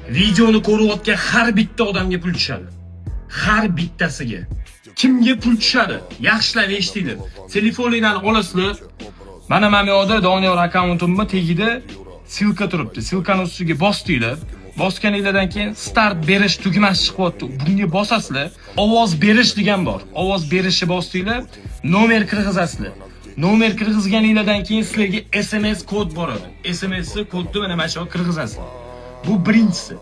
Videoni ko'rayotgan har bitta odamga pul tushadi. Har bittasiga. Kimga pul tushadi? Yaxshilab eshitinglar. Telefoningizdan olasizlar. Mana bu yerda Doniyor akkauntimga tegida silka turibdi. Silkani ustiga bosdinglar. Bosganingizdan keyin start berish tugmasi chiqyapti. Bunga bosasizlar. Ovoz berish degan bor. Ovoz berishni bosdinglar, nomer kirgizasizlar. Nomer kirgizganingizdan keyin sizlarga SMS kod boradi. SMS kodni mana shu kirgizasizlar. Bu birinchisi.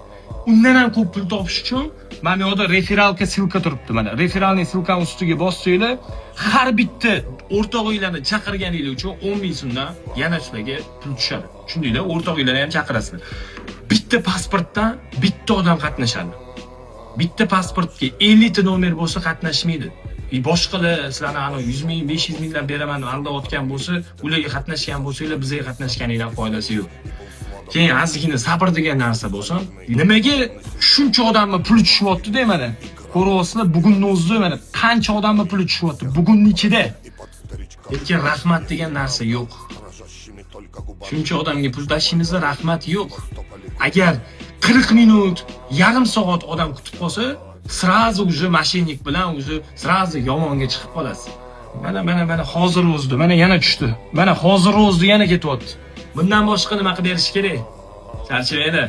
Undan ham ko'p pul topish uchun mana bu yerda referalka silka turibdi. Mana referalning silkani ustiga bossanglar, har bitta o'rtog'inglarni chaqirganingiz uchun 10 ming so'mdan yana sizlarga pul tushadi. Tushundinglar? O'rtog'inglarni ham chaqirasizlar. Bitta pasportdan bitta odam qatnashadi. Bitta pasportga 50 ta nomer bo'lsa qatnashmaydi. Boshqalar sizlarni 100 ming, 500 mingdan beraman aldayotgan bo'lsa, ularga qatnashgan bo'lsanglar, bizga qatnashganingizdan foydasi yo'q. Keyin ozgina sabr degan narsa bo'lsin. Nimaga shuncha odamga pul tushyapti-da mana? Ko'ryapsizlar, bugunning o'zida mana qancha odamga pul tushyapti bugunning ichida. Lekin rahmat degan narsa yo'q. Shuncha odamga pul tashishingizda rahmat yo'q. Agar 40 minut, yarim soat odam kutib qolsa, srazu уже mashinik bilan уже srazu yomonga chiqib qolasiz. Mana hozir o'zdi, mana yana tushdi. Mana hozir o'zdi yana ketyapti. Bundan boshqa nima qilib berish kerak? Charchamaydi.